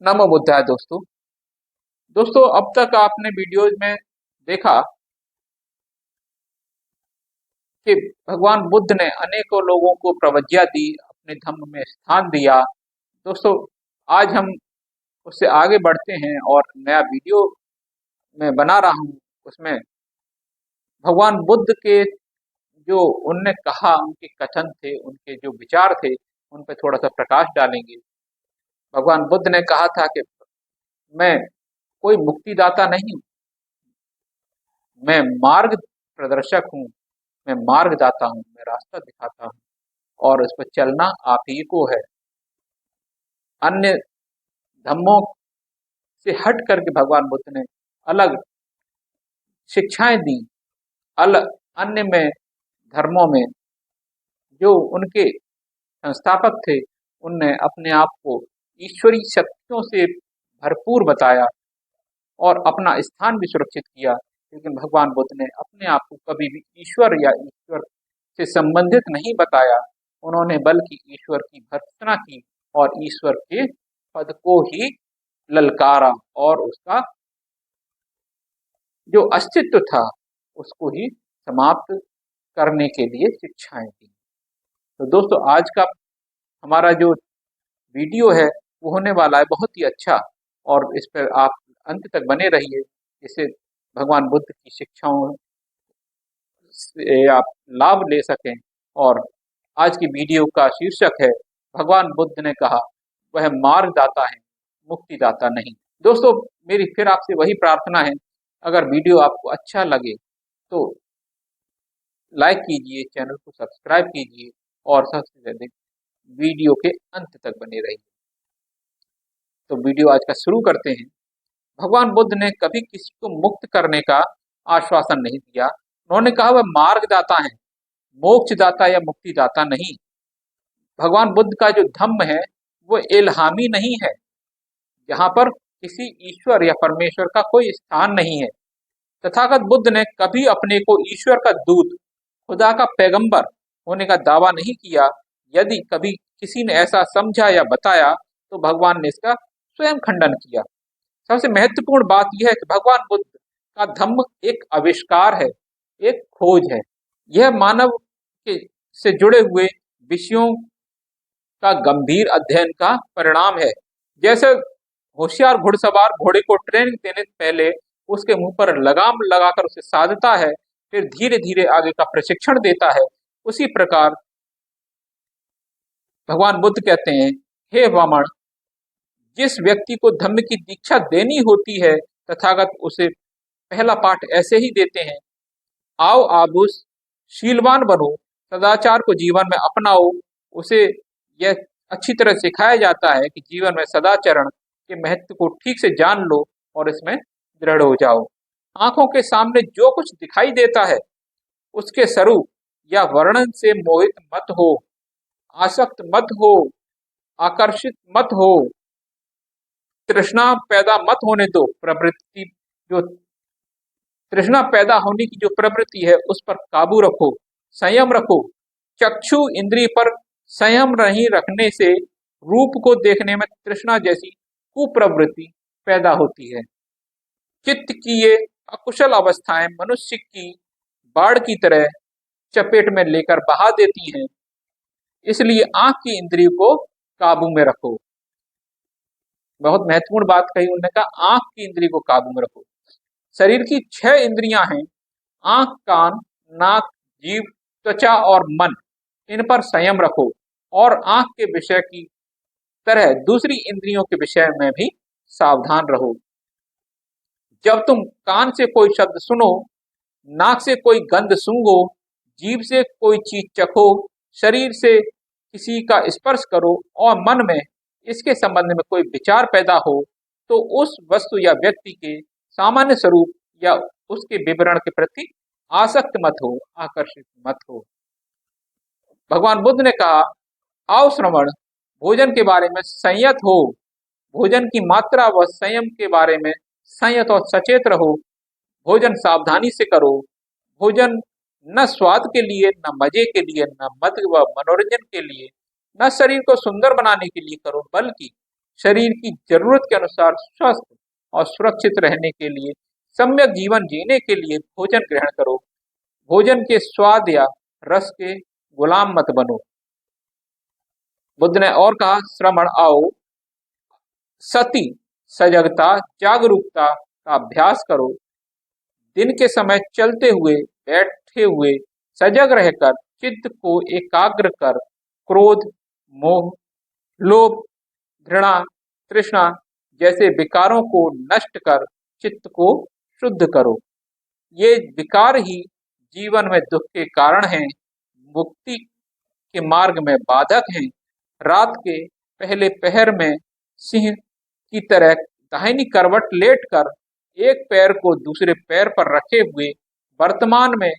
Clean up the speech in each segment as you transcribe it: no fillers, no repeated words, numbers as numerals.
नमो बुद्धाय दोस्तों। अब तक आपने वीडियोज में देखा कि भगवान बुद्ध ने अनेकों लोगों को प्रवज्ञा दी, अपने धम्म में स्थान दिया। दोस्तों, आज हम उससे आगे बढ़ते हैं और नया वीडियो मैं बना रहा हूँ। उसमें भगवान बुद्ध के जो उनने कहा, उनके कथन थे, उनके जो विचार थे, उन पर थोड़ा सा प्रकाश डालेंगे। भगवान बुद्ध ने कहा था कि मैं कोई मुक्तिदाता नहीं हूँ, मैं मार्ग प्रदर्शक हूँ, मैं मार्गदाता हूँ, मैं रास्ता दिखाता हूँ और उस पर चलना आप ही को है। अन्य धर्मों से हट करके भगवान बुद्ध ने अलग शिक्षाएं दी। अलग अन्य में धर्मों में जो उनके संस्थापक थे, उनने अपने आप को ईश्वरीय शक्तियों से भरपूर बताया और अपना स्थान भी सुरक्षित किया। लेकिन भगवान बुद्ध ने अपने आप को कभी भी ईश्वर या ईश्वर से संबंधित नहीं बताया। उन्होंने बल्कि ईश्वर की भर्त्सना की और ईश्वर के पद को ही ललकारा और उसका जो अस्तित्व था उसको ही समाप्त करने के लिए शिक्षाएं दी। तो दोस्तों, आज का हमारा जो वीडियो है वो होने वाला है बहुत ही अच्छा, और इस पर आप अंत तक बने रहिए, जिससे भगवान बुद्ध की शिक्षाओं से आप लाभ ले सकें। और आज की वीडियो का शीर्षक है भगवान बुद्ध ने कहा वह मार्गदाता है, मुक्तिदाता नहीं। दोस्तों, मेरी फिर आपसे वही प्रार्थना है, अगर वीडियो आपको अच्छा लगे तो लाइक कीजिए, चैनल को सब्सक्राइब कीजिए और सबसे ज्यादा वीडियो के अंत तक बने रहिए। तो वीडियो आज का शुरू करते हैं। भगवान बुद्ध ने कभी किसी को मुक्त करने का आश्वासन नहीं दिया। उन्होंने कहा वह मार्गदाता है, मोक्षदाता या मुक्तिदाता नहीं। भगवान बुद्ध का जो धम्म है वो इल्हामी नहीं है, यहाँ पर किसी ईश्वर या परमेश्वर का कोई स्थान नहीं है। तथागत बुद्ध ने कभी अपने को ईश्वर का दूत, खुदा का पैगंबर होने का दावा नहीं किया। यदि कभी किसी ने ऐसा समझा या बताया तो भगवान ने इसका स्वयं खंडन किया। सबसे महत्वपूर्ण बात यह है कि भगवान बुद्ध का धम्म एक आविष्कार है, एक खोज है। यह मानव के से जुड़े हुए विषयों का गंभीर अध्ययन का परिणाम है। जैसे होशियार घुड़सवार घोड़े को ट्रेनिंग देने से पहले उसके मुंह पर लगाम लगाकर उसे साधता है, फिर धीरे धीरे आगे का प्रशिक्षण देता है, उसी प्रकार भगवान बुद्ध कहते हैं, हे वामन, जिस व्यक्ति को धम्म की दीक्षा देनी होती है, तथागत उसे पहला पाठ ऐसे ही देते हैं, आओ आबुस, शीलवान बनो, सदाचार को जीवन में अपनाओ। उसे यह अच्छी तरह सिखाया जाता है कि जीवन में सदाचरण के महत्व को ठीक से जान लो और इसमें दृढ़ हो जाओ। आंखों के सामने जो कुछ दिखाई देता है उसके स्वरूप या वर्णन से मोहित मत हो, आसक्त मत हो, आकर्षित मत हो, तृष्णा पैदा मत होने दो। प्रवृत्ति जो तृष्णा पैदा होने की जो प्रवृत्ति है उस पर काबू रखो, संयम रखो। चक्षु इंद्रिय पर संयम नहीं रखने से रूप को देखने में तृष्णा जैसी कुप्रवृत्ति पैदा होती है। चित्त की ये अकुशल अवस्थाएं मनुष्य की बाढ़ की तरह चपेट में लेकर बहा देती हैं। इसलिए आंख की इंद्रिय को काबू में रखो। बहुत महत्वपूर्ण बात कही उन्होंने, कहा आंख की इंद्रिय को काबू में रखो। शरीर की 6 इंद्रियां हैं, आंख, कान, नाक, जीभ, त्वचा और मन। इन पर संयम रखो और आंख के विषय की तरह दूसरी इंद्रियों के विषय में भी सावधान रहो। जब तुम कान से कोई शब्द सुनो, नाक से कोई गंध सूंघो, जीभ से कोई चीज चखो, शरीर से किसी का स्पर्श करो और मन में इसके संबंध में कोई विचार पैदा हो, तो उस वस्तु या व्यक्ति के सामान्य स्वरूप या उसके विवरण के प्रति आसक्त मत हो, आकर्षित मत हो। भगवान बुद्ध ने कहा, आओ श्रवण, भोजन के बारे में संयत हो, भोजन की मात्रा व संयम के बारे में संयत और सचेत रहो। भोजन सावधानी से करो। भोजन न स्वाद के लिए, न मजे के लिए, न मद व मनोरंजन के लिए, न शरीर को सुंदर बनाने के लिए करो, बल्कि शरीर की जरूरत के अनुसार स्वस्थ और सुरक्षित रहने के लिए, सम्यक जीवन जीने के लिए भोजन ग्रहण करो। भोजन के स्वाद या रस के गुलाम मत बनो। बुद्ध ने और कहा, श्रमण आओ, सती सजगता जागरूकता का अभ्यास करो। दिन के समय चलते हुए, बैठे हुए सजग रहकर चित्त को एकाग्र कर क्रोध, मोह, लोभ, घृणा, तृष्णा जैसे विकारों को नष्ट कर चित्त को शुद्ध करो। ये विकार ही जीवन में दुख के कारण हैं, मुक्ति के मार्ग में बाधक हैं। रात के पहले पहर में सिंह की तरह दाहिनी करवट लेटकर एक पैर को दूसरे पैर पर रखे हुए वर्तमान में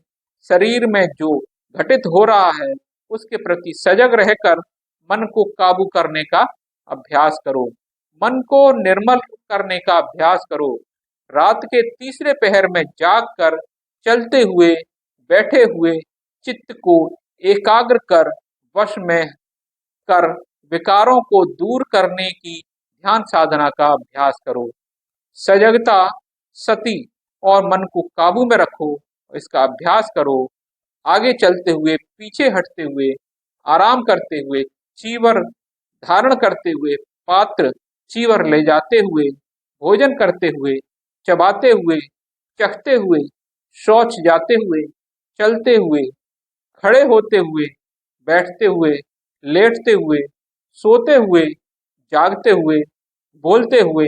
शरीर में जो घटित हो रहा है उसके प्रति सजग रहकर मन को काबू करने का अभ्यास करो। मन को निर्मल करने का अभ्यास करो। रात के तीसरे पहर में जाग कर चलते हुए, बैठे हुए चित्त को एकाग्र कर वश में कर विकारों को दूर करने की ध्यान साधना का अभ्यास करो। सजगता, सती और मन को काबू में रखो, इसका अभ्यास करो। आगे चलते हुए, पीछे हटते हुए, आराम करते हुए, चीवर धारण करते हुए, पात्र चीवर ले जाते हुए, भोजन करते हुए, चबाते हुए, चखते हुए, शौच जाते हुए, चलते हुए, खड़े होते हुए, बैठते हुए, लेटते हुए, सोते हुए, जागते हुए, बोलते हुए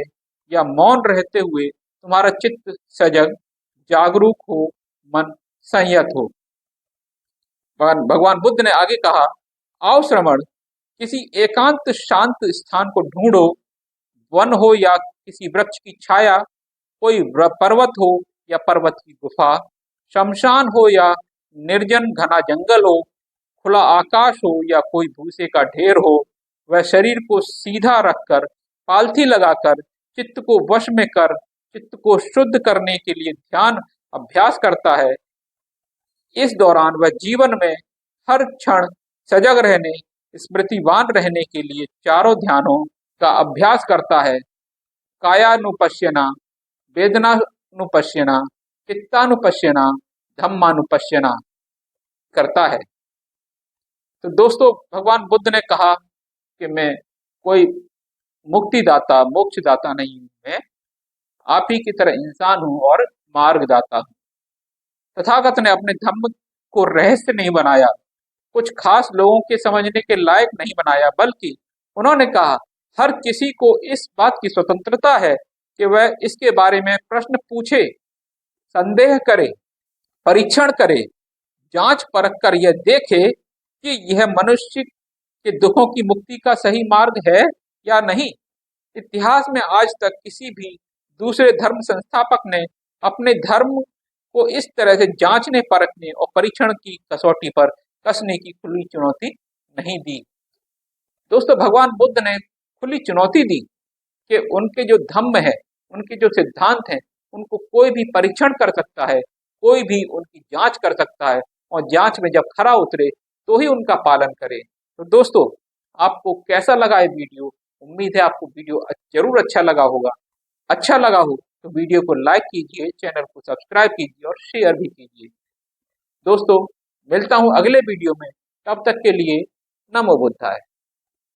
या मौन रहते हुए तुम्हारा चित्त सजग, जागरूक हो, मन संयत हो। भगवान बुद्ध ने आगे कहा, आओ श्रमण, किसी एकांत शांत स्थान को ढूंढो। वन हो या किसी वृक्ष की छाया, कोई पर्वत हो या पर्वत की गुफा, शमशान हो या निर्जन घना जंगल हो, खुला आकाश हो या कोई भूसे का ढेर हो, वह शरीर को सीधा रखकर, पालथी लगाकर, चित्त को वश में कर, चित्त को शुद्ध करने के लिए ध्यान अभ्यास करता है। इस दौरान वह जीवन में हर क्षण सजग रहने, स्मृतिवान रहने के लिए चारों ध्यानों का अभ्यास करता है। कायानुपश्यना, वेदनानुपश्यना, चित्तानुपश्यना, धम्मानुपश्यना करता है। तो दोस्तों, भगवान बुद्ध ने कहा कि मैं कोई मुक्तिदाता, मोक्षदाता नहीं हूं, मैं आप ही की तरह इंसान हूं और मार्गदाता हूं। तथागत ने अपने धम्म को रहस्य नहीं बनाया, कुछ खास लोगों के समझने के लायक नहीं बनाया, बल्कि उन्होंने कहा, हर किसी को इस बात की स्वतंत्रता है कि वह इसके बारे में प्रश्न पूछे, संदेह करे, परीक्षण करे, जांच परख कर यह देखे कि यह मनुष्य के दुखों की मुक्ति का सही मार्ग है या नहीं। इतिहास में आज तक किसी भी दूसरे धर्म संस्थापक ने अपने धर्म को इस तरह से जांचने, परखने और परीक्षण की कसौटी पर कसने की खुली चुनौती नहीं दी। दोस्तों, भगवान बुद्ध ने खुली चुनौती दी कि उनके जो धम्म है, उनके जो सिद्धांत हैं, उनको कोई भी परीक्षण कर सकता है, कोई भी उनकी जांच कर सकता है, और जांच में जब खरा उतरे तो ही उनका पालन करे। तो दोस्तों, आपको कैसा लगा ये वीडियो? उम्मीद है आपको वीडियो जरूर अच्छा लगा होगा। अच्छा लगा हो तो वीडियो को लाइक कीजिए, चैनल को सब्सक्राइब कीजिए और शेयर भी कीजिए। दोस्तों, मिलता हूं अगले वीडियो में, तब तक के लिए नमो बुद्धाय।